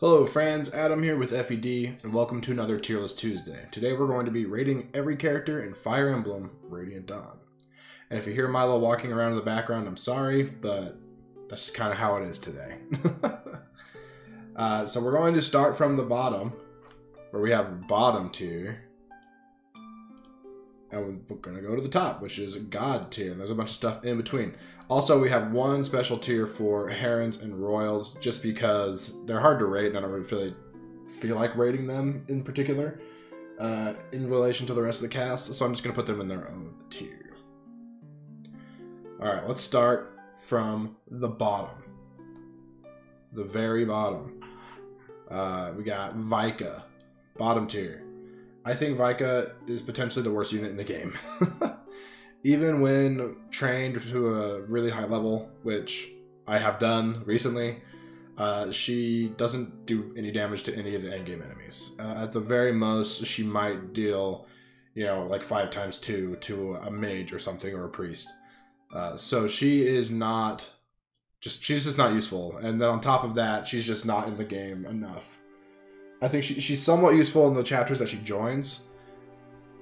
Hello friends, Adam here with FED, and welcome to another Tier List Tuesday. Today we're going to be rating every character in Fire Emblem Radiant Dawn. And if you hear Milo walking around in the background, I'm sorry, but that's just kind of how it is today. So we're going to start from the bottom, where we have bottom tier. And we're going to go to the top, which is God tier, and there's a bunch of stuff in between. Also, we have one special tier for Herons and Royals, just because they're hard to rate, and I don't really feel like rating them in particular in relation to the rest of the cast, so I'm just going to put them in their own tier. Alright, let's start from the bottom. The very bottom. We got Micah, bottom tier. I think Micah is potentially the worst unit in the game. Even when trained to a really high level, which I have done recently, she doesn't do any damage to any of the endgame enemies. At the very most, she might deal, like 5x2 to a mage or something, or a priest. So she is not, she's just not useful. And then on top of that, she's just not in the game enough. I think she's somewhat useful in the chapters that she joins,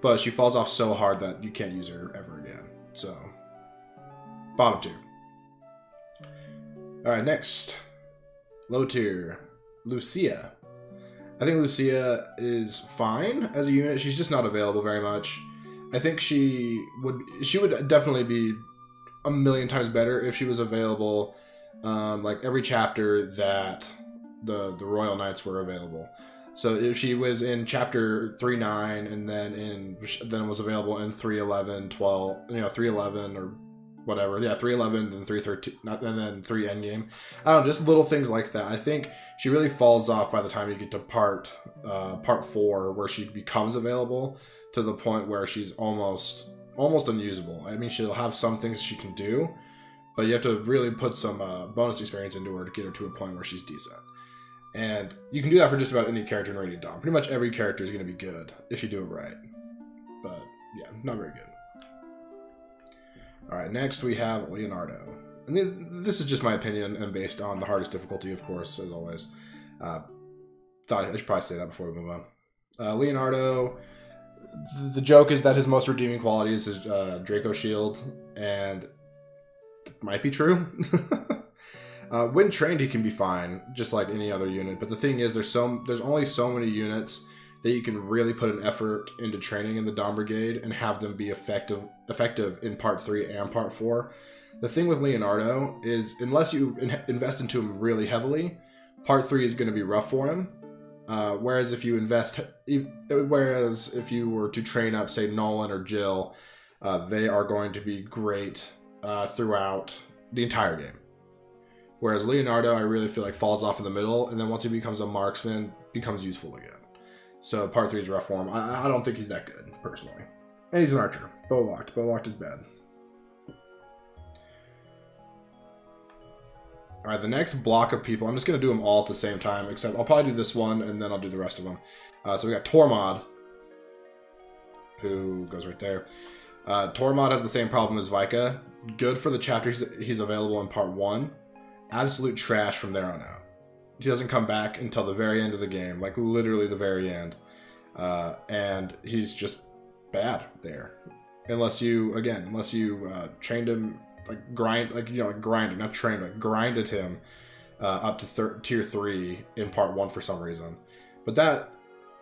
but she falls off so hard that you can't use her ever again. So, bottom tier. Alright, next. Low tier. Lucia. I think Lucia is fine as a unit. She's just not available very much. I think she would definitely be a million times better if she was available like every chapter that the Royal Knights were available. So if she was in chapter 3.9 and then was available in 3.11, 12, 3.11 or whatever. Yeah, 3.11 and 3.13, and then 3 endgame. I don't know, just little things like that. I think she really falls off by the time you get to part 4, where she becomes available to the point where she's almost unusable. I mean, she'll have some things she can do, but you have to really put some bonus experience into her to get her to a point where she's decent. And you can do that for just about any character in Radiant Dawn. Pretty much every character is going to be good if you do it right. But, yeah, not very good. Alright, next we have Leonardo. And this is just my opinion, and based on the hardest difficulty, of course, as always. Thought I should probably say that before we move on. Leonardo, the joke is that his most redeeming quality is his Draco Shield, and it might be true. When trained, he can be fine, just like any other unit. But the thing is, there's only so many units that you can really put an effort into training in the Dawn Brigade and have them be effective in Part 3 and Part 4. The thing with Leonardo is, unless you invest into him really heavily, Part 3 is going to be rough for him. Whereas if you were to train up, say, Nolan or Jill, they are going to be great throughout the entire game. Whereas Leonardo, I really feel like falls off in the middle, and then once he becomes a marksman, becomes useful again. So Part 3 is rough for him. I don't think he's that good, personally. And he's an archer. Bow locked. Bow locked is bad. Alright, the next block of people, I'm just going to do them all at the same time, except I'll probably do this one, and then I'll do the rest of them. So we got Tourmod, who goes right there. Tourmod has the same problem as Micah. Good for the chapters he's available in Part 1. Absolute trash from there on out. He doesn't come back until the very end of the game, like literally the very end. And he's just bad there. Unless you trained him, grinded, not trained, like grinded him up to tier 3 in Part 1 for some reason. But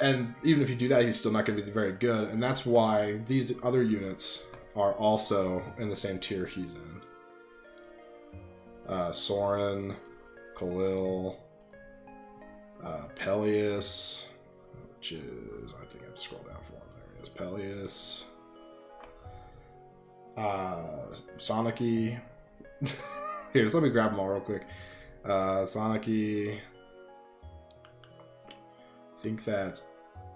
and even if you do that, he's still not going to be very good. And that's why these other units are also in the same tier he's in. Soren, Khalil, Peleus, which is, I think I have to scroll down for him. There he is, Peleus, Soniki. Here, just let me grab them all real quick. Soniki. I think that's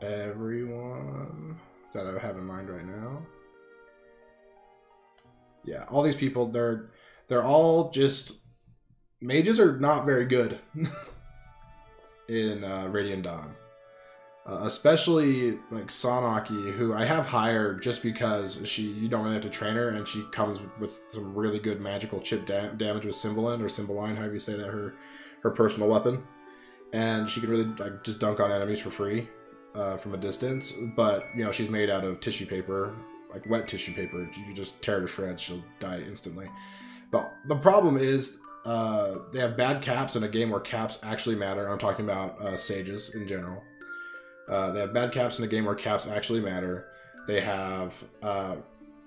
everyone that I have in mind right now. Yeah, all these people, they're all just... Mages are not very good in Radiant Dawn. Especially like Soniki, who I have hired just because you don't really have to train her, and she comes with some really good magical chip damage with Cymbeline, or Cymbeline, however you say that, her personal weapon. and she can really like just dunk on enemies for free from a distance. But you know, she's made out of tissue paper, like wet tissue paper. You just tear her to shreds, she'll die instantly. But the problem is they have bad caps in a game where caps actually matter. I'm talking about sages in general. They have bad caps in a game where caps actually matter. They have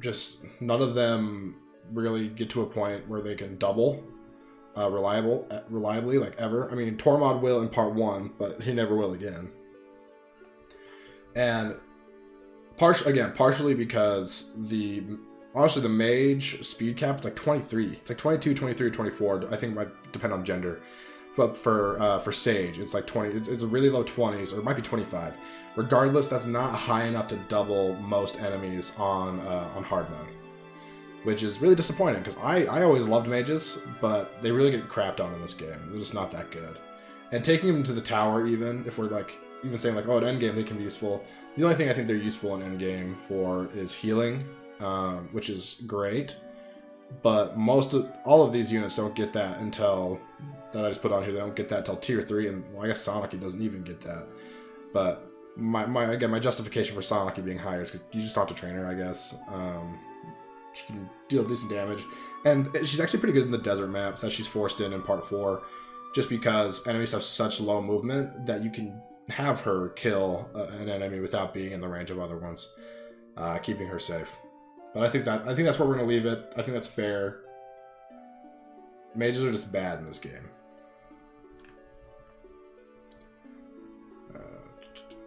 just none of them really get to a point where they can double reliably, like ever. I mean, Tourmod will in part 1, but he never will again. And partially because honestly, the mage speed cap, it's like 23. It's like 22, 23, 24. I think it might depend on gender. But for Sage, it's like 20. It's a really low 20s, or it might be 25. Regardless, that's not high enough to double most enemies on hard mode, which is really disappointing because I always loved mages, but they really get crapped on in this game. They're just not that good. And taking them to the tower, even if we're like saying like, oh, at endgame they can be useful. The only thing I think they're useful in endgame for is healing, which is great. But all of these units don't get that until that I just put on here. They don't get that till tier 3, and well, I guess Sonic doesn't even get that. But my justification for Sonic being higher is because you just talk to trainer, I guess. She can deal decent damage, and she's actually pretty good in the desert map that she's forced in part 4, just because enemies have such low movement that you can have her kill an enemy without being in the range of other ones, keeping her safe. But I think that's where we're gonna leave it. I think that's fair. Mages are just bad in this game.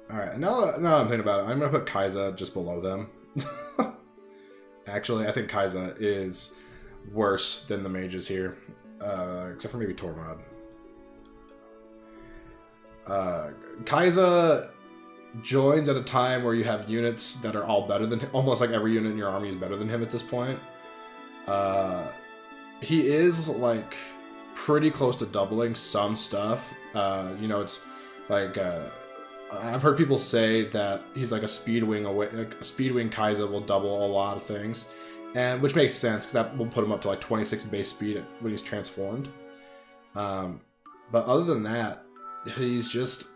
Alright, now I'm thinking about it, I'm gonna put Kaiser just below them. Actually, I think Kaiser is worse than the mages here, except for maybe Tourmod. Kaiser joins at a time where you have units that are all better than him. Almost like every unit in your army is better than him at this point. He is like pretty close to doubling some stuff. You know, it's like I've heard people say that he's like a speed wing away. Like a speed wing Kaiser will double a lot of things, and which makes sense because that will put him up to like 26 base speed when he's transformed. But other than that, he's just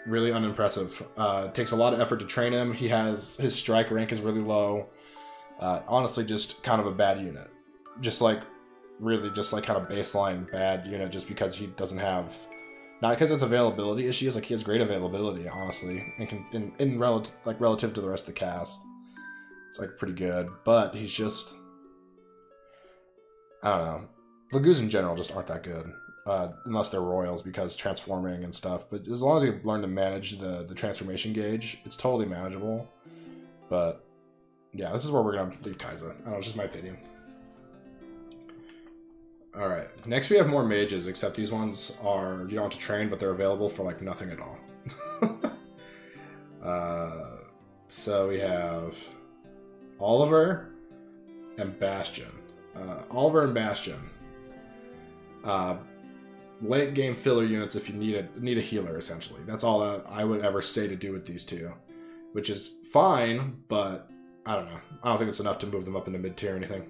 really unimpressive. Takes a lot of effort to train him. His strike rank is really low. Honestly, just kind of a bad unit. Just like kind of baseline bad unit. Just because he doesn't have, not because it's availability issues. Like he has great availability, honestly, and in relative to the rest of the cast, it's like pretty good. But he's just, I don't know. Lougoos in general just aren't that good. Unless they're royals, because transforming and stuff. But as long as you learn to manage the transformation gauge, it's totally manageable. But yeah, this is where we're gonna leave Kaiser. I don't know, it's just my opinion. Alright, next we have more mages, except these ones are, you don't have to train, but they're available for like nothing at all. So we have Oliver and Bastion. Oliver and Bastion. Late game filler units if you need a healer, essentially. That's all that I would ever say to do with these two, which is fine, but I don't know. I don't think it's enough to move them up into mid tier or anything.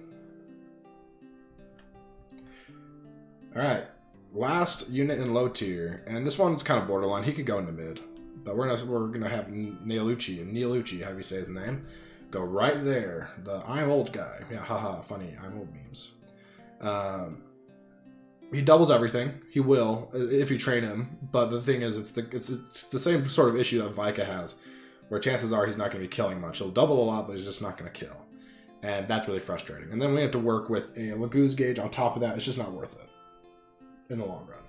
All right, last unit in low tier, and this one's kind of borderline. He could go into mid, but we're gonna have Neolucci, how do you say his name? Go right there. The I'm old guy. Yeah, haha, funny. I'm old memes. He doubles everything. He will if you train him. But the thing is, it's the same sort of issue that Micah has, where chances are he's not going to be killing much. He'll double a lot, but he's just not going to kill, and that's really frustrating. And then we have to work with a Lougoos gauge on top of that. It's just not worth it in the long run,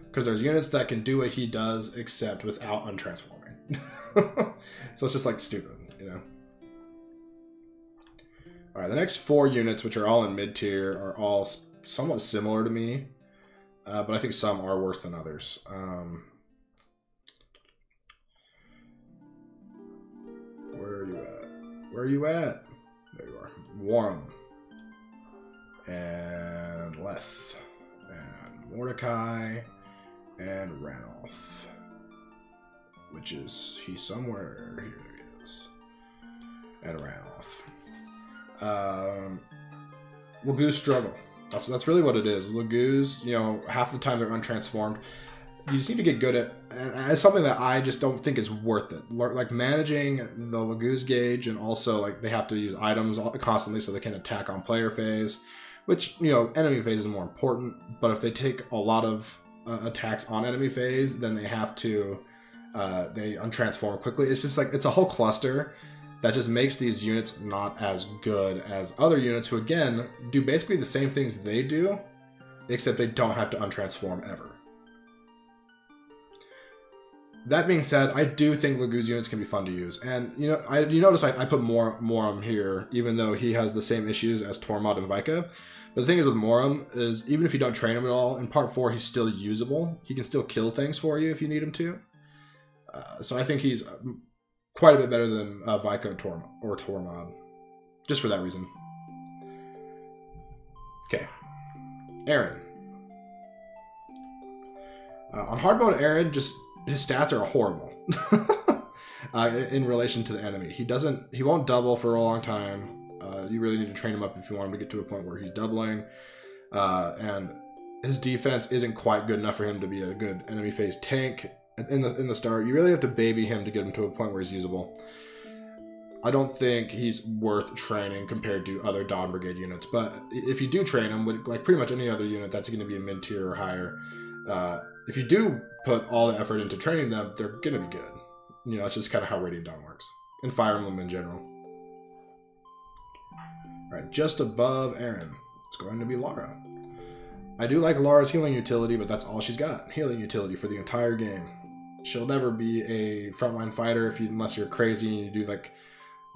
because there's units that can do what he does, except without untransforming. So it's just like stupid, you know. All right, the next 4 units, which are all in mid tier, are all somewhat similar to me, but I think some are worse than others. Where are you at? Where are you at? There you are. Warm. And Leth. And Mordecai. And Ranulf. Which is, he's somewhere. Here he is. And Ranulf. Lougoos struggle. That's really what it is. Lougoos, you know, half the time they're untransformed. you just need to get good at, and it's something that I just don't think is worth it. Like managing the Lougoos gauge, and also like they have to use items constantly so they can attack on player phase, which, you know, enemy phase is more important. But if they take a lot of attacks on enemy phase, then they have to they untransform quickly. It's just like, it's a whole cluster that just makes these units not as good as other units who, again, do basically the same things they do, except they don't have to untransform ever. That being said, I do think Lougoos units can be fun to use. And, you know, you notice I put Moram here, even though he has the same issues as Tourmod and Micah. But the thing is with Moram is, even if you don't train him at all, in part 4 he's still usable. He can still kill things for you if you need him to. So I think he's quite a bit better than Micah or Tourmod. Just for that reason. Okay. Aaron. On hard mode, Aaron just... his stats are horrible in relation to the enemy. He won't double for a long time. You really need to train him up if you want him to get to a point where he's doubling. And his defense isn't quite good enough for him to be a good enemy phase tank in the start. You really have to baby him to get him to a point where he's usable. I don't think he's worth training compared to other Dawn Brigade units, but if you do train him with like pretty much any other unit that's going to be a mid tier or higher, if you do put all the effort into training them, they're going to be good. You know, that's just kind of how Radiant Dawn works. And Fire Emblem in general. Alright, just above Aaron, it's going to be Lara. I do like Lara's healing utility, but that's all she's got. Healing utility for the entire game. She'll never be a frontline fighter unless you're crazy and you do like,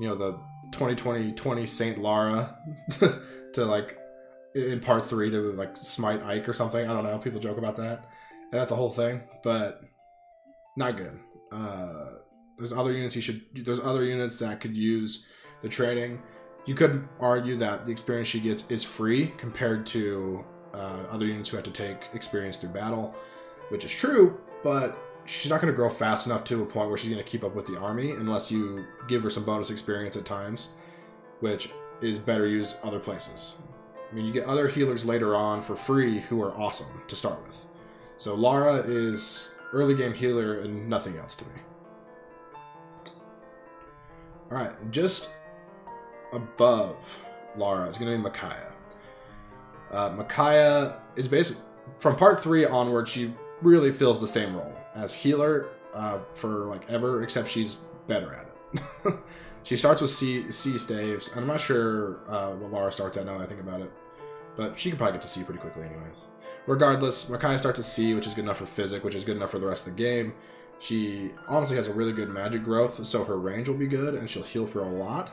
you know, the 2020 Saint Lara to like, in part 3 to like smite Ike or something. I don't know, people joke about that. And that's a whole thing, but not good. There's other units that could use the training. You could argue that the experience she gets is free compared to other units who have to take experience through battle, which is true, but she's not going to grow fast enough to a point where she's going to keep up with the army unless you give her some bonus experience at times, which is better used other places. I mean, you get other healers later on for free who are awesome to start with. So Lara is early game healer and nothing else to me. Alright, just above Lara is going to be Micaiah. Micaiah is basically, from part 3 onward, she really fills the same role as healer for like ever, except she's better at it. She starts with C staves, and I'm not sure what Lara starts at now that I think about it, but she could probably get to C pretty quickly anyways. Regardless, Micaiah starts at C, which is good enough for Physic, which is good enough for the rest of the game. She honestly has a really good magic growth, so her range will be good, and she'll heal for a lot.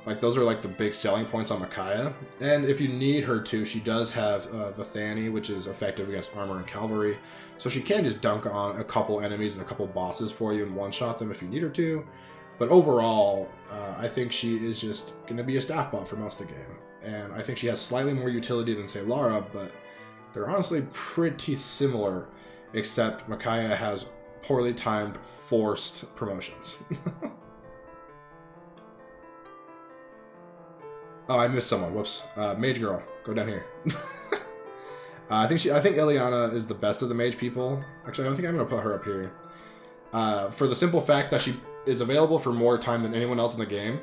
Like, those are like the big selling points on Micaiah. And if you need her to, she does have the Thani, which is effective against armor and cavalry. So she can just dunk on a couple enemies and a couple bosses for you and one-shot them if you need her to. But overall, I think she is just going to be a staff bot for most of the game. And I think she has slightly more utility than, say, Lara, but they're honestly pretty similar, except Micaiah has poorly timed, forced promotions. Oh, I missed someone. Whoops. Mage girl, go down here. I think Eliana is the best of the mage people. Actually, I think I'm gonna put her up here. For the simple fact that she is available for more time than anyone else in the game,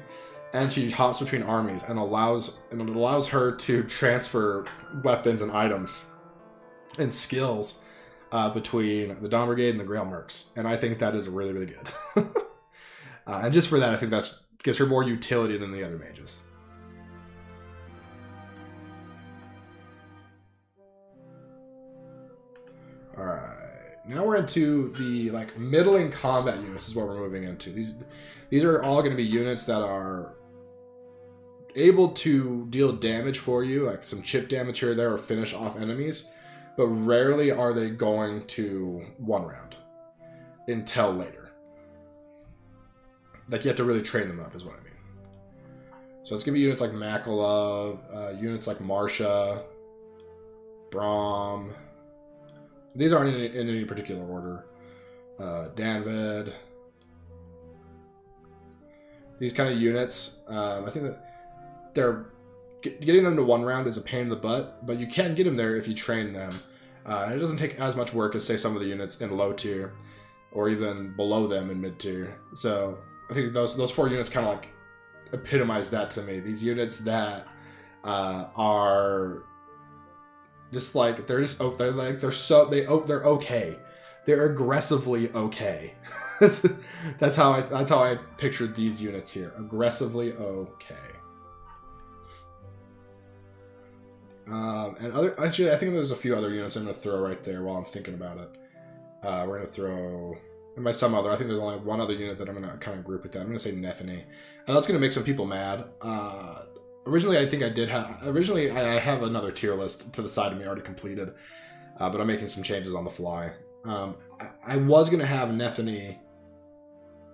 and she hops between armies and it allows her to transfer weapons and items and skills between the Dawn Brigade and the Grail Mercs, and I think that is really, really good. And just for that, I think that gives her more utility than the other mages. Alright, now we're into the like middling combat units is what we're moving into. These are all going to be units that are able to deal damage for you, like some chip damage here or there, or finish off enemies, but rarely are they going to one round until later. Like, you have to really train them up is what I mean. So it's going to be units like Makala, units like Marcia, Braum. These aren't in any particular order. Danved. These kind of units, I think that getting them to one round is a pain in the butt, but you can get them there if you train them. It doesn't take as much work as, say, some of the units in low tier, or even below them in mid tier. So I think those 4 units kind of like epitomize that to me. These units that are just like they're okay. They're aggressively okay. that's how I pictured these units here. Aggressively okay. Actually, I think there's a few other units I'm going to throw right there while I'm thinking about it. We're going to throw, and by some other, I think there's only one other unit that I'm going to kind of group with that. I'm going to say Nephany. I know it's going to make some people mad. Originally, I think I did have, I have another tier list to the side of me already completed, but I'm making some changes on the fly. I was going to have Nephany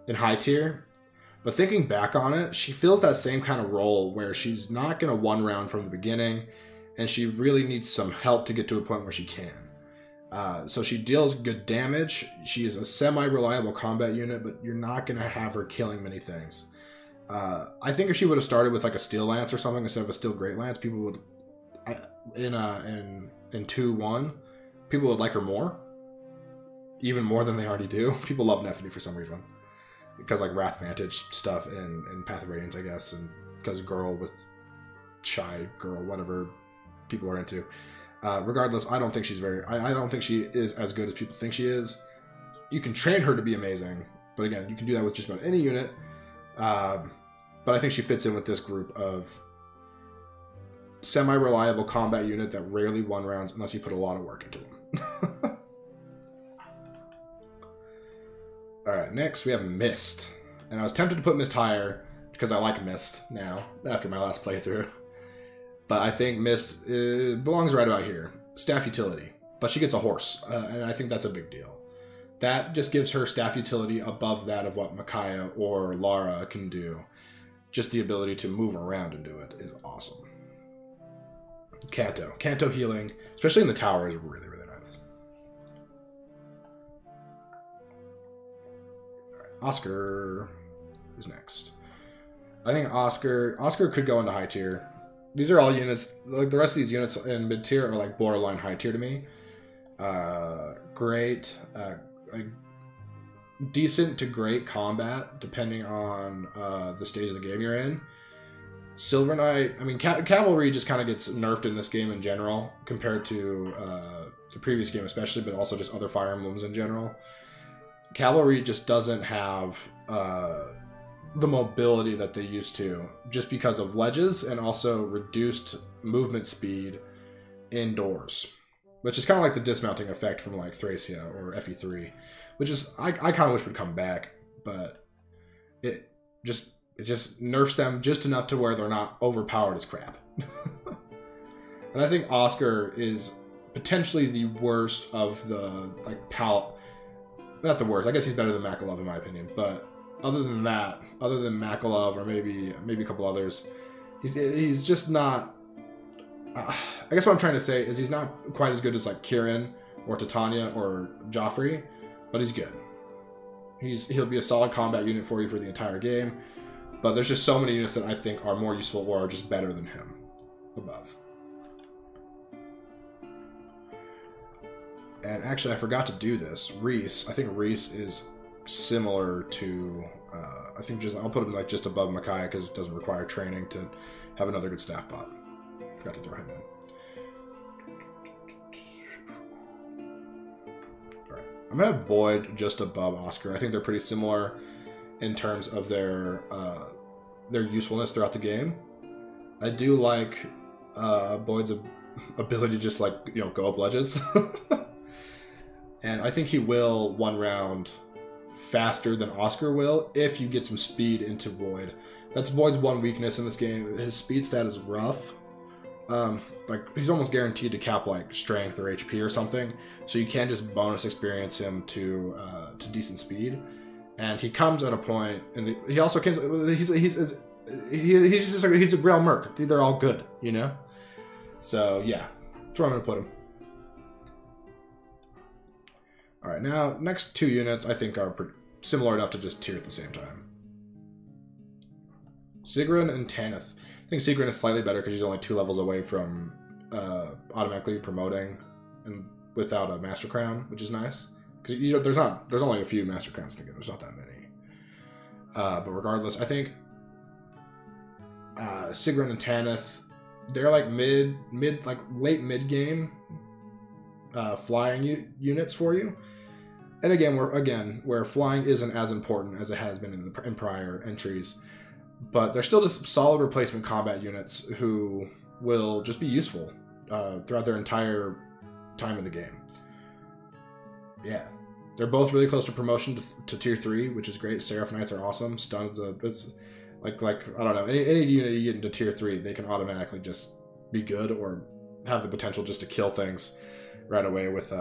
in high tier, but thinking back on it, she fills that same kind of role where she's not going to one round from the beginning, and she really needs some help to get to a point where she can. So she deals good damage. She is a semi-reliable combat unit, but you're not going to have her killing many things. I think if she would have started with like a Steel Lance or something instead of a Steel Great Lance, people would, in 2-1, people would like her more. Even more than they already do. People love Nephany for some reason. Because like Wrath Vantage stuff in Path of Radiance, I guess, and because girl with shy girl, whatever people are into. Regardless, I don't think she's I don't think she is as good as people think she is. You can train her to be amazing, but again, you can do that with just about any unit. But I think she fits in with this group of semi-reliable combat unit that rarely one rounds unless you put a lot of work into them. Alright, next we have Mist. And I was tempted to put Mist higher because I like Mist now, after my last playthrough. But I think Mist belongs right about here. Staff utility. But she gets a horse, and I think that's a big deal. That just gives her staff utility above that of what Micaiah or Lara can do. Just the ability to move around and do it is awesome. Canto. Canto healing, especially in the tower, is really, really nice. Oscar is next. I think Oscar could go into high tier. These are all units, like the rest of these units in mid tier are like borderline high tier to me. Great, decent to great combat depending on the stage of the game you're in. Silver Knight, I mean, Cavalry just kind of gets nerfed in this game in general compared to the previous game especially, but also just other Fire Emblems in general. Cavalry just doesn't have the mobility that they used to, just because of ledges and also reduced movement speed indoors, which is kind of like the dismounting effect from like Thracia or FE3, which is I kind of wish would come back, but it just nerfs them just enough to where they're not overpowered as crap. And I think Oscar is potentially the worst of the like not the worst. I guess he's better than Makalov in my opinion, but other than that, other than Makalov or maybe a couple others, he's just not. I guess what I'm trying to say is he's not quite as good as like Kieran or Titania or Joffrey, but he's good. He'll be a solid combat unit for you for the entire game, but there's just so many units that I think are more useful or are just better than him above. And actually, I forgot to do this. Reese, I think Reese is similar to, I think I'll put him like just above Micaiah because it doesn't require training to have another good staff bot. Forgot to throw him in. Alright, I'm gonna have Boyd just above Oscar. I think they're pretty similar in terms of their usefulness throughout the game. I do like Boyd's ability to just like, you know, go up ledges. And I think he will one round faster than Oscar will if you get some speed into Boyd. That's Boyd's one weakness in this game. His speed stat is rough. Like he's almost guaranteed to cap like strength or HP or something, so you can just bonus experience him to decent speed. And he comes at a point, and he also comes. He's a real merc. They're all good, you know. So yeah, that's where I'm gonna put him. All right, now next two units I think are similar enough to just tier at the same time. Sigrid and Tanith. I think Sigrid is slightly better because she's only 2 levels away from automatically promoting, and without a Master Crown, which is nice. Because there's only a few Master Crowns to get. There's not that many. But regardless, I think Sigrid and Tanith, they're like late mid game flying units for you. And again, where flying isn't as important as it has been in prior entries, but they're still just solid replacement combat units who will just be useful throughout their entire time in the game. Yeah, they're both really close to promotion to tier 3, which is great. Seraph Knights are awesome. Stuns, it's like I don't know, any unit you get into tier 3, they can automatically just be good or have the potential just to kill things right away with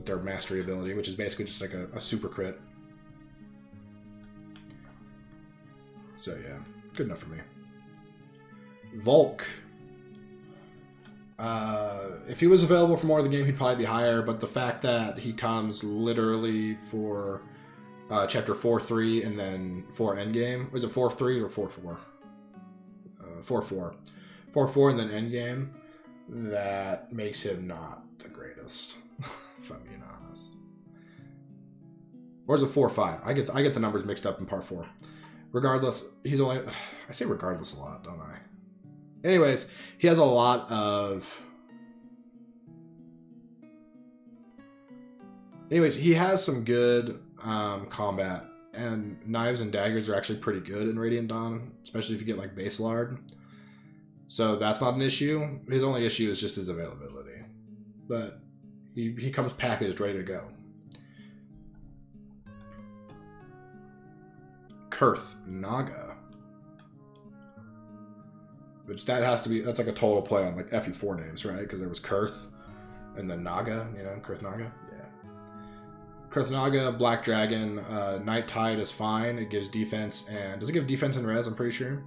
their mastery ability, which is basically just like a super crit. So yeah, good enough for me. Volk. If he was available for more of the game, he'd probably be higher, but the fact that he comes literally for chapter 4-3 and then 4 endgame. Was it 4-3 or 4-4? 4-4. 4-4 and then endgame. That makes him not the greatest, if I'm being honest. Or is it 4-5? I get the numbers mixed up in part 4. Regardless, he's only... I say regardless a lot, don't I? Anyways, he has a lot of... Anyways, he has some good combat, and knives and daggers are actually pretty good in Radiant Dawn, especially if you get like base lard. So that's not an issue. His only issue is just his availability. But he comes packaged, ready to go. Kurth Naga. Which that has to be, that's like a total play on like FE4 names, right? Because there was Kurth and then Naga, you know, Kurth Naga. Yeah. Kurth Naga, Black Dragon, Night Tide is fine. It gives defense and, does it give defense and res? I'm pretty sure.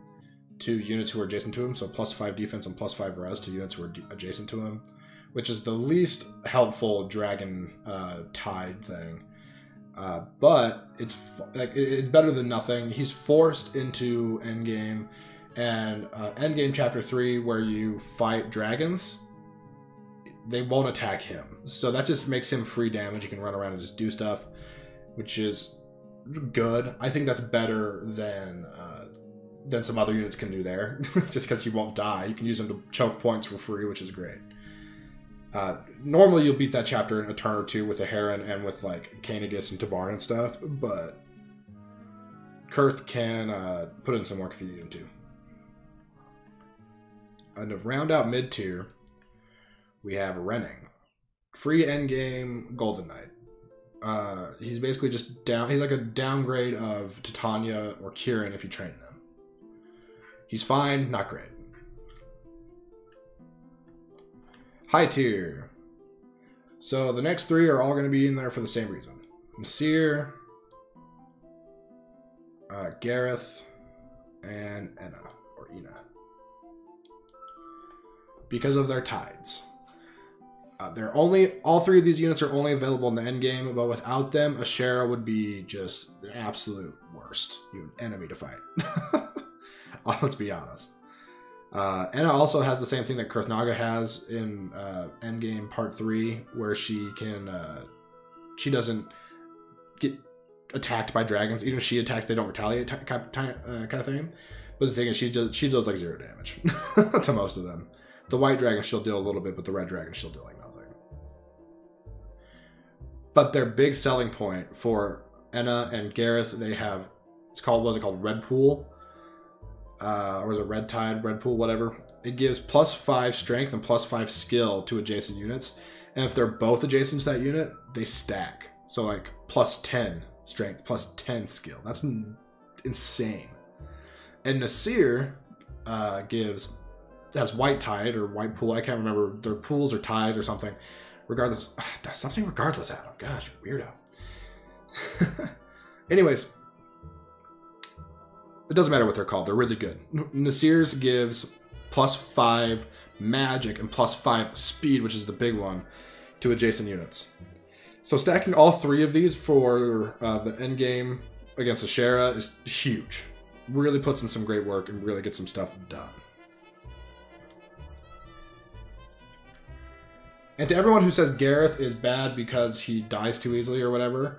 To units who are adjacent to him, so +5 defense and +5 res to units who are adjacent to him, which is the least helpful dragon tide thing. But it's better than nothing. He's forced into endgame, and endgame chapter 3, where you fight dragons, they won't attack him. So that just makes him free damage. He can run around and just do stuff, which is good. I think that's better than some other units can do there, just because he won't die. You can use him to choke points for free, which is great. Normally you'll beat that chapter in a turn or two with a Heron and with like Kanagus and Tabarn and stuff, but Kurth can put in some work if you need him to. And to round out mid-tier, we have Renning. Free endgame Golden Knight. He's basically just down. He's like a downgrade of Titania or Kieran if you train them. He's fine, not great. High tier. So the next 3 are all going to be in there for the same reason. Seer, Gareth, and Ena. Because of their tides. All 3 of these units are only available in the end game, but without them, Ashera would be just the absolute worst enemy to fight. Let's be honest. Ena also has the same thing that Kurth Naga has in Endgame Part 3, where she doesn't get attacked by dragons. Even if she attacks, they don't retaliate kind of thing. But the thing is, she does like 0 damage to most of them. The white dragon she'll deal a little bit, but the red dragon she'll do like nothing. But their big selling point for Ena and Gareth, they have, was it called Red Pool? Or is it Red Tide, Red Pool, whatever. It gives +5 strength and +5 skill to adjacent units. And if they're both adjacent to that unit, they stack. So like +10 strength, +10 skill. That's insane. And Nasir has White Tide or White Pool. I can't remember. Their pools or tides or something. Regardless. Stop saying regardless, Adam. Gosh, weirdo. Anyways. It doesn't matter what they're called. They're really good. Nasir's gives +5 magic and +5 speed, which is the big one, to adjacent units. So stacking all 3 of these for the end game against Ashera is huge. Really puts in some great work and really gets some stuff done. And to everyone who says Gareth is bad because he dies too easily or whatever,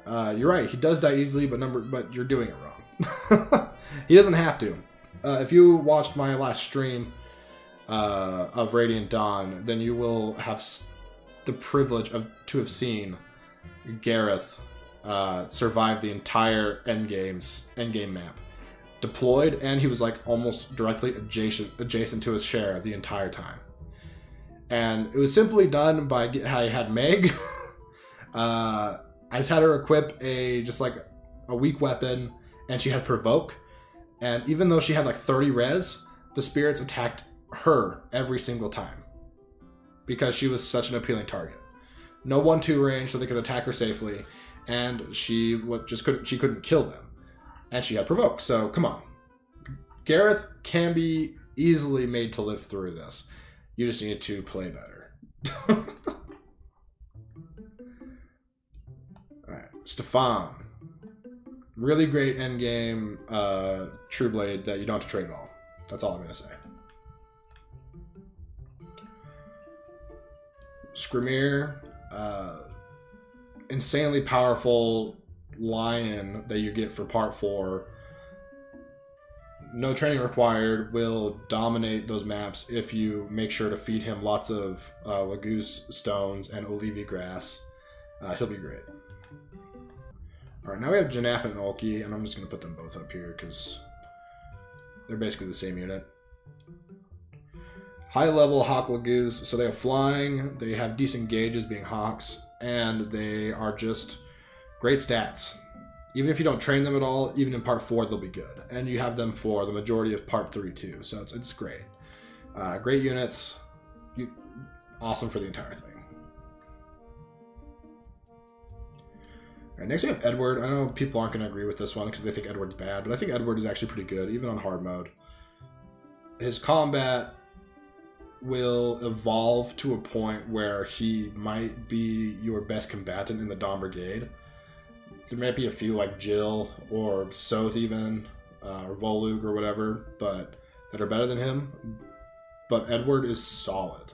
you're right. He does die easily, but you're doing it wrong. He doesn't have to. If you watched my last stream of Radiant Dawn, then you will have the privilege to have seen Gareth survive the entire endgame map, deployed, and he was like almost directly adjacent to his share the entire time. And it was simply done by I had Meg. I just had her equip just like a weak weapon, and she had Provoke. And even though she had like 30 res, the spirits attacked her every single time because she was such an appealing target. No 1-2 range, so they could attack her safely, and she couldn't kill them. And she had Provoke. So come on, Gareth can be easily made to live through this. You just need to play better. Alright, Stefan. Really great endgame True Blade that you don't have to trade at all. That's all I'm going to say. Skrimir. Insanely powerful lion that you get for part 4. No training required, will dominate those maps if you make sure to feed him lots of Lougoos stones and Olivia grass. He'll be great. Alright, now we have Janaf and Ulki, and I'm just going to put them both up here because they're basically the same unit. High level Hawk Lougoos, so they have flying, they have decent gauges being Hawks, and they are just great stats. Even if you don't train them at all, even in part 4, they'll be good. And you have them for the majority of part 3 too, so it's great. Great units, awesome for the entire thing. Alright, next we have Edward. I know people aren't going to agree with this one because they think Edward's bad, but I think Edward is actually pretty good, even on hard mode. His combat will evolve to a point where he might be your best combatant in the Dawn Brigade. There might be a few like Jill or Soth even, or Volug or whatever, but that are better than him. But Edward is solid.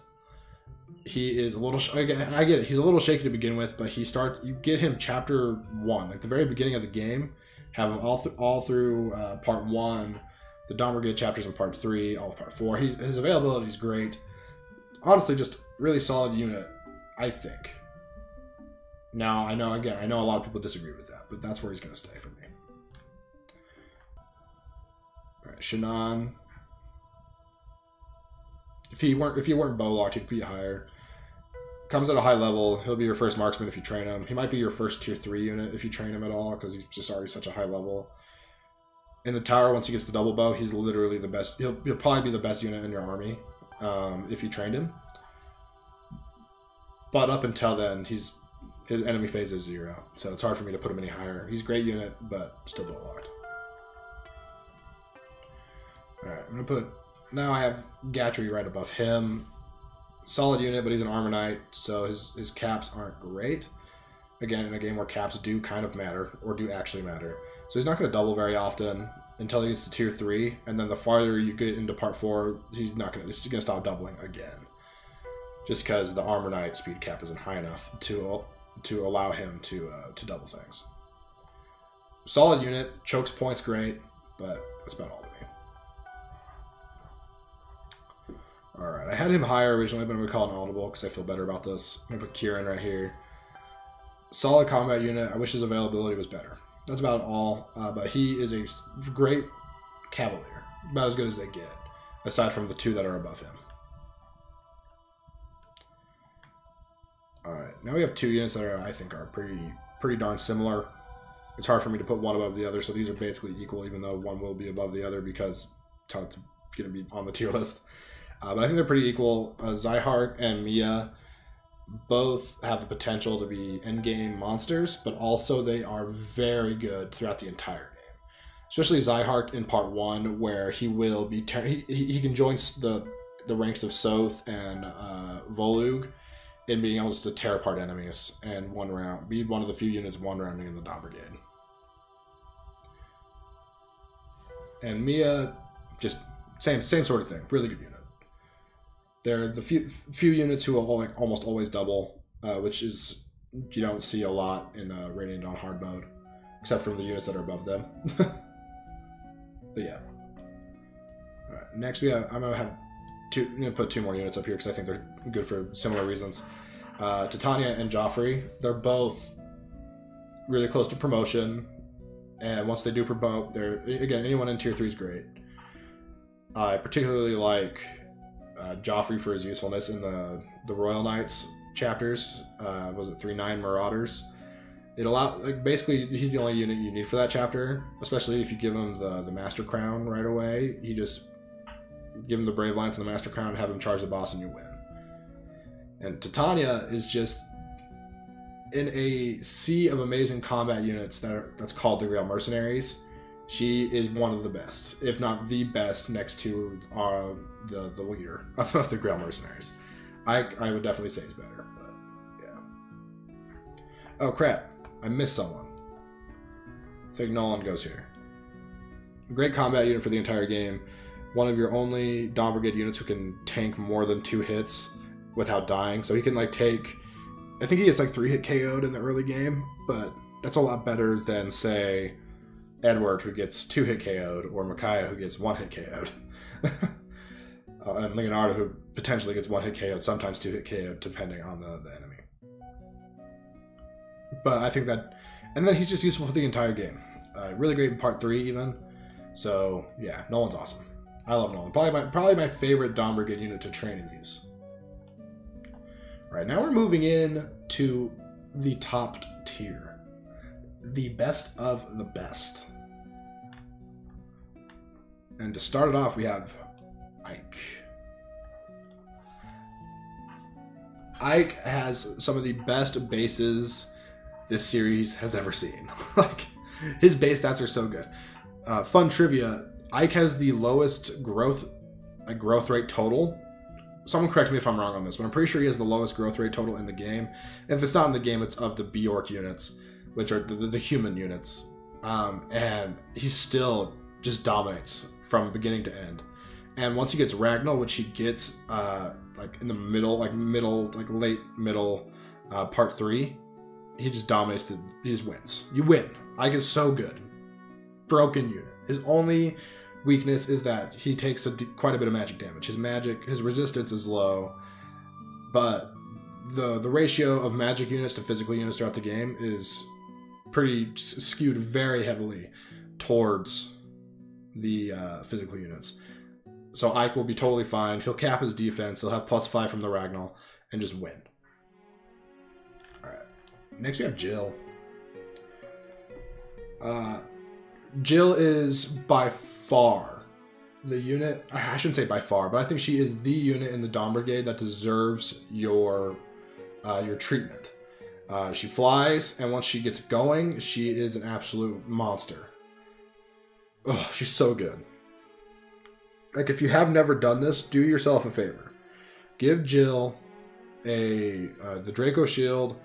He is a little, I get it, he's a little shaky to begin with, but you get him chapter 1, like the very beginning of the game, have him all through part 1, the Dawn Brigade chapters in part 3, all of part 4. His availability is great. Honestly, just really solid unit, I think. Now, I know a lot of people disagree with that, but that's where he's going to stay for me. All right, Chinon. If he weren't bow locked, he'd be higher. Comes at a high level. He'll be your first marksman if you train him. He might be your first tier 3 unit if you train him at all, because he's just already such a high level. In the tower, once he gets the double bow, he's literally the best. He'll probably be the best unit in your army if you trained him. But up until then, his enemy phase is 0, so it's hard for me to put him any higher. He's a great unit, but still bow locked. Alright, I'm going to put... Now I have Gatry right above him. Solid unit, but he's an Armor Knight, so his caps aren't great. Again, in a game where caps do kind of matter, or do actually matter. So he's not going to double very often until he gets to tier 3, and then the farther you get into part 4, he's going to stop doubling again. Just because the Armor Knight speed cap isn't high enough to allow him to double things. Solid unit, chokes points great, but that's about all to me. Alright, I had him higher originally, but I'm going to call it an audible because I feel better about this. I'm going to put Kieran right here. Solid combat unit. I wish his availability was better. That's about all, but he is a great cavalier. About as good as they get, aside from the 2 that are above him. Alright, now we have 2 units that I think are pretty darn similar. It's hard for me to put one above the other, so these are basically equal, even though one will be above the other because it's how it's going to be on the tier list. But I think they're pretty equal. Zyhark and Mia both have the potential to be endgame monsters, but also they are very good throughout the entire game. Especially Zyhark in part 1, where he will be he can join the ranks of Soth and Volug in being able to tear apart enemies and be one of the few units one-rounding in the Dawn Brigade. And Mia, just same sort of thing. Really good unit. They're the few units who will like almost always double, which is you don't see a lot in Radiant on hard mode, except for the units that are above them. But yeah. All right, next we have I'm gonna put 2 more units up here because I think they're good for similar reasons. Titania and Joffrey, they're both really close to promotion, and once they do promote, they're again anyone in tier 3 is great. I particularly like Joffrey for his usefulness in the Royal Knights chapters. Was it 3-9 Marauders? It basically he's the only unit you need for that chapter, especially if you give him the Master Crown right away. You just give him the Brave Lance and the Master Crown, have him charge the boss, and you win. And Titania is just in a sea of amazing combat units that's called the Grail Mercenaries. She is one of the best, if not the best, next to the leader of the Grail Mercenaries. I would definitely say it's better, but yeah. Oh crap, I missed someone. I think Nolan goes here. Great combat unit for the entire game. One of your only Dawn Brigade units who can tank more than 2 hits without dying. So he can like take, I think he gets like 3-hit KO'd in the early game, but that's a lot better than say Edward who gets 2-hit KO'd or Micaiah who gets 1-hit KO'd. And Leonardo who potentially gets 1-hit KO'd, sometimes 2-hit KO'd depending on the enemy. But I think that, and then he's just useful for the entire game. Really great in part 3 even. So yeah, Nolan's awesome. I love Nolan. Probably my favorite Dawn Brigade unit to train and use. Alright, now we're moving in to the top tier. The best of the best. And to start it off, we have Ike. Ike has some of the best bases this series has ever seen. Like, his base stats are so good. Fun trivia, Ike has the lowest growth rate total. Someone correct me if I'm wrong on this, but I'm pretty sure he has the lowest growth rate total in the game. And if it's not in the game, it's of the Bjork units, which are the human units. And he still just dominates from beginning to end. And once he gets Ragnar, which he gets like in the middle, late middle, part 3, he just dominates. He just wins. You win. Ike is so good. Broken unit. His only weakness is that he takes quite a bit of magic damage. His resistance is low, but the ratio of magic units to physical units throughout the game is pretty skewed very heavily towards the physical units. So Ike will be totally fine. He'll cap his defense. He'll have +5 from the Ragnar and just win. All right. Next we have Jill. Jill is by far the unit, I shouldn't say by far, but I think she is the unit in the Dawn Brigade that deserves your treatment. She flies, and once she gets going, she is an absolute monster. Oh, she's so good. Like, if you have never done this, do yourself a favor. Give Jill the Draco Shield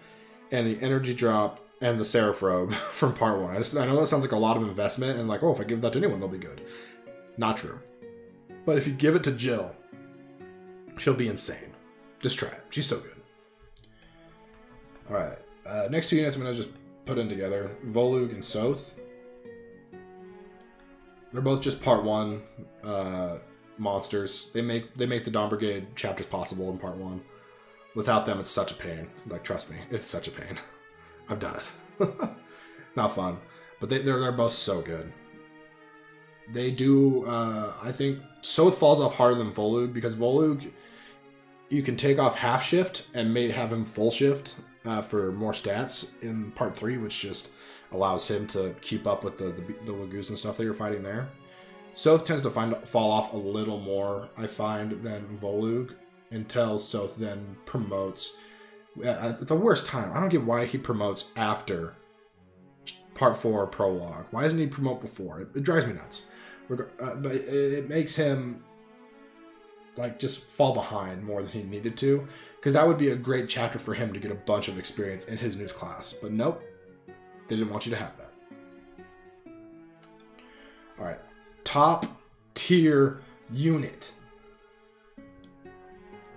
and the Energy Drop and the Seraph Robe from part 1. I know that sounds like a lot of investment, and like, oh, if I give that to anyone, they'll be good. Not true. But if you give it to Jill, she'll be insane. Just try it. She's so good. Alright. Next 2 units I'm going to just put in together. Volug and Soth. They're both just part 1 monsters. They make the Dawn Brigade chapters possible in part 1. Without them, it's such a pain. Like, trust me, it's such a pain. I've done it. Not fun. But they're both so good. They do, I think, Soth falls off harder than Volug, because Volug, you can take off half shift and may have him full shift for more stats in part 3, which just allows him to keep up with the Lougoos and stuff that you're fighting there. Soth tends to fall off a little more, I find, than Volug, until Soth then promotes at the worst time. I don't get why he promotes after part 4 prologue. Why doesn't he promote before? It drives me nuts. But it makes him like just fall behind more than he needed to, because that would be a great chapter for him to get a bunch of experience in his news class. But nope, they didn't want you to have that. All right, top tier unit.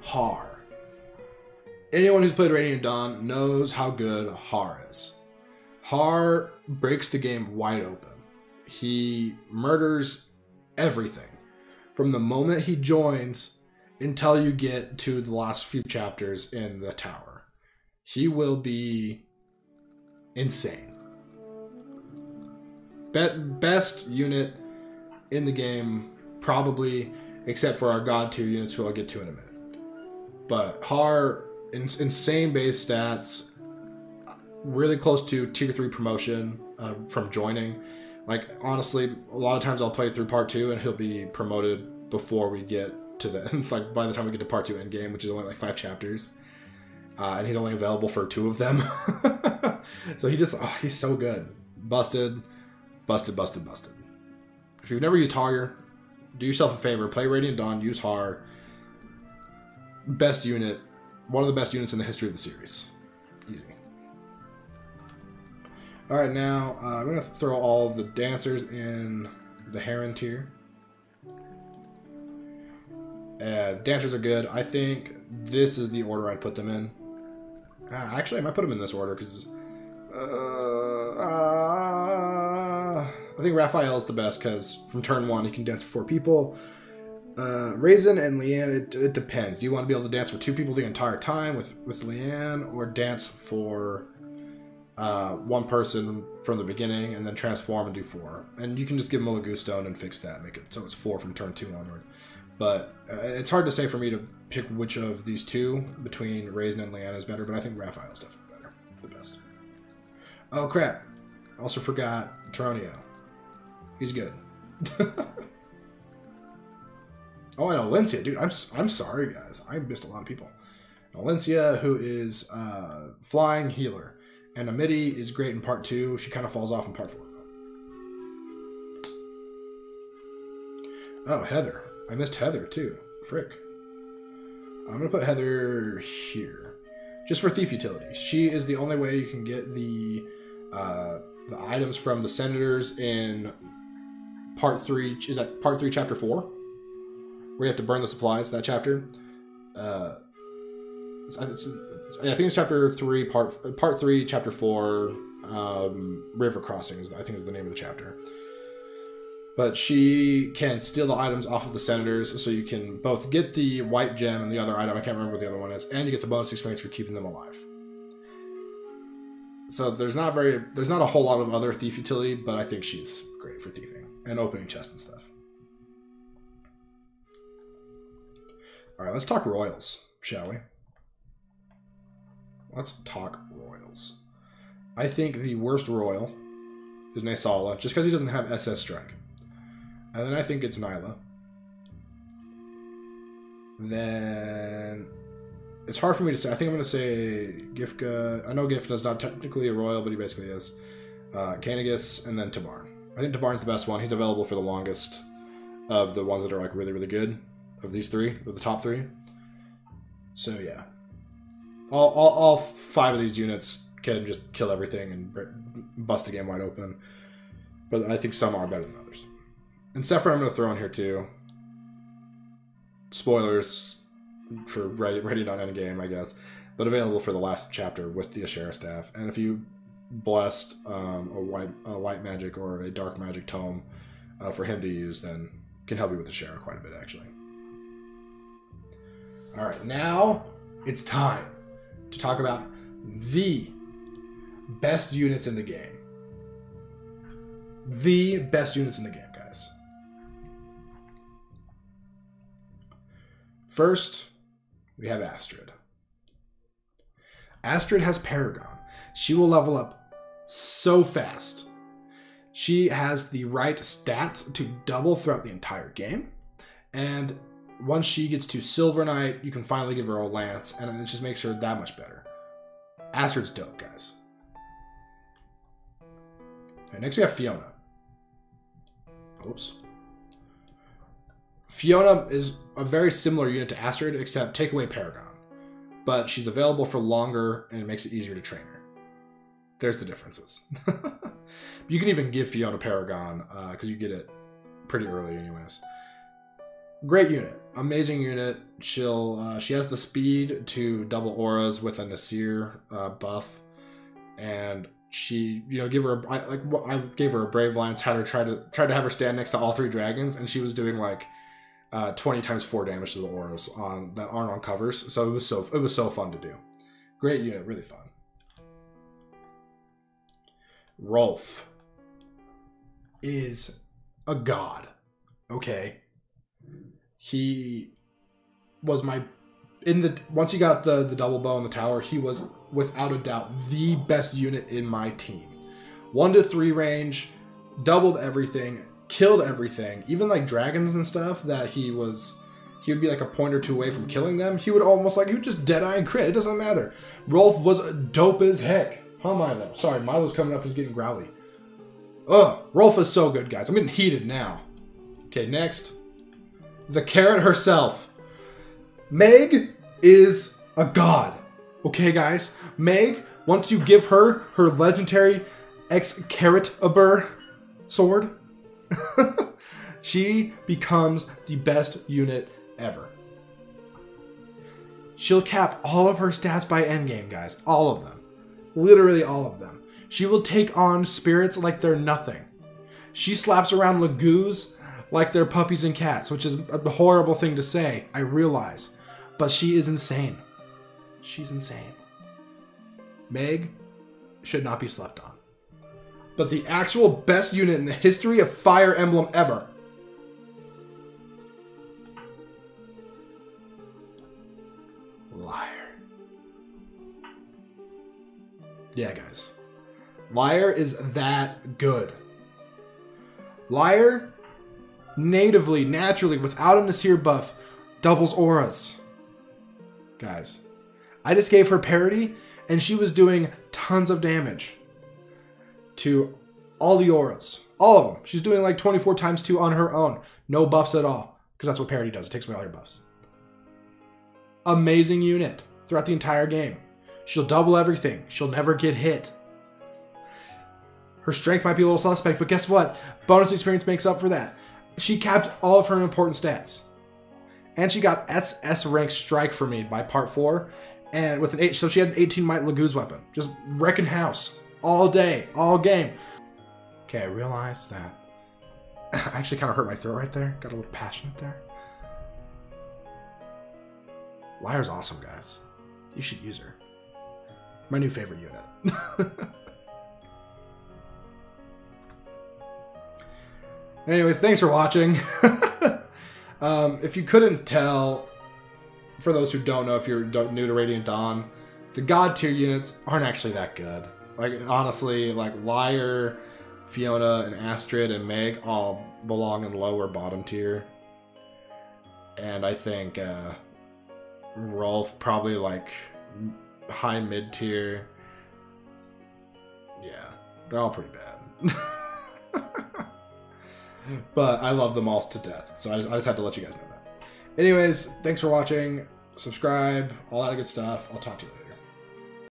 Har. Anyone who's played Radiant Dawn knows how good Har is. Har breaks the game wide open. He murders everything from the moment he joins until you get to the last few chapters in the tower. He will be insane. Best unit in the game, probably, except for our God tier units, who I'll get to in a minute. But Har, insane base stats, really close to tier 3 promotion from joining. Like, honestly, a lot of times I'll play through part 2 and he'll be promoted before we get to the, like, by the time we get to part 2 endgame, which is only like 5 chapters. And he's only available for 2 of them. So he's so good. Busted. If you've never used Har, do yourself a favor. Play Radiant Dawn, use Har. Best unit. One of the best units in the history of the series. Easy. Alright, now I'm going to throw all of the dancers in the Heron tier. Dancers are good. I think this is the order I'd put them in. Actually, I might put them in this order because I think Raphael is the best because from turn 1 he can dance for 4 people. Raisin and Leanne, it depends. Do you want to be able to dance for 2 people the entire time with Leanne, or dance for 1 person from the beginning and then transform and do 4? And you can just give him a Lougoos stone and fix that, make it so it's 4 from turn 2 onward. But it's hard to say for me to pick which of these 2 between Raisin and Leanne is better, but I think Raphael's definitely better, the best. Oh crap! Also forgot Titania. He's good. Oh, and Olencia, dude. I'm sorry, guys. I missed a lot of people. Olencia, who is flying healer, and Amity is great in part 2. She kind of falls off in part 4, though. Oh, Heather. I missed Heather too. Frick. I'm gonna put Heather here, just for thief utility. She is the only way you can get the items from the senators in part 3. Is that part 3, chapter 4? Where you have to burn the supplies, that chapter. I think it's chapter 3, part 3, chapter 4, River Crossings, I think is the name of the chapter. But she can steal the items off of the senators, so you can both get the white gem and the other item, I can't remember what the other one is, and you get the bonus experience for keeping them alive. So there's not a whole lot of other thief utility, but I think she's great for thieving and opening chests and stuff. Alright, let's talk royals, shall we? Let's talk royals. I think the worst royal is Naysala, just because he doesn't have SS Strike. And then I think it's Nyla. Then it's hard for me to say. I think I'm going to say Gifka. I know Gifka's not technically a royal, but he basically is. Kanagus, and then Tabarn. I think Tabarn's the best one. He's available for the longest of the ones that are like really, really good. Of these 3, of the top 3. So yeah, all 5 of these units can just kill everything and bust the game wide open. But I think some are better than others. And Sephra I'm going to throw in here too. Spoilers for Ready on Endgame, I guess. But available for the last chapter with the Ashera staff. And if you blessed a white magic or a dark magic tome for him to use, then can help you with the Ashera quite a bit actually. Alright, now it's time to talk about the best units in the game. The best units in the game, guys. First, we have Astrid. Astrid has Paragon. She will level up so fast. She has the right stats to double throughout the entire game. And once she gets to Silver Knight, you can finally give her a lance, and it just makes her that much better. Astrid's dope, guys. Okay, next we have Fiona. Oops. Fiona is a very similar unit to Astrid, except take away Paragon. But she's available for longer, and it makes it easier to train her. There's the differences. You can even give Fiona Paragon, because you get it pretty early anyways. Great unit. Amazing unit. She has the speed to double auras with a Seer buff. And she, you know, I gave her a Brave Lance, had her tried to have her stand next to all 3 dragons, and she was doing like 20 times 4 damage to the auras that aren't on covers. So it was so fun to do. Great unit, really fun. Rolf is a god. Okay. He was once he got the double bow in the tower, he was without a doubt the best unit in my team. 1 to 3 range, doubled everything, killed everything, even like dragons and stuff that he would be like a point or 2 away from killing them. He would just dead-eye and crit. It doesn't matter. Rolf was dope as heck. Huh, Milo? Sorry, Milo's coming up and getting growly. Ugh, Rolf is so good, guys. I'm getting heated now. Okay, next. The carrot herself. Meg is a god. Okay, guys? Meg, once you give her legendary Excalibur sword, she becomes the best unit ever. She'll cap all of her stats by endgame, guys. All of them. Literally all of them. She will take on spirits like they're nothing. She slaps around Lougoos like they're puppies and cats, which is a horrible thing to say, I realize. But she is insane. She's insane. Meg should not be slept on. But the actual best unit in the history of Fire Emblem ever. Liar. Yeah, guys. Liar is that good. Liar, natively, naturally, without a Seer buff, doubles auras. Guys. I just gave her parity, and she was doing tons of damage to all the auras. All of them. She's doing like 24 times 2 on her own. No buffs at all. Because that's what parity does. It takes away all your buffs. Amazing unit throughout the entire game. She'll double everything. She'll never get hit. Her strength might be a little suspect, but guess what? Bonus experience makes up for that. She capped all of her important stats. And she got SS rank strike for me by part 4. And with an 8, so she had an 18 might Lougoos weapon. Just wrecking house. All day. All game. Okay, I realized that I actually kind of hurt my throat right there. Got a little passionate there. Liar's awesome, guys. You should use her. My new favorite unit. Anyways, thanks for watching. If you couldn't tell, for those who don't know, if you're new to Radiant Dawn, the God tier units aren't actually that good. Like, honestly, like Liar, Fiona, and Astrid, and Meg all belong in lower bottom tier. And I think Rolf probably like high mid tier. Yeah, they're all pretty bad. But I love them all to death, so I just had to let you guys know that. Anyways, thanks for watching. Subscribe, all that good stuff. I'll talk to you later.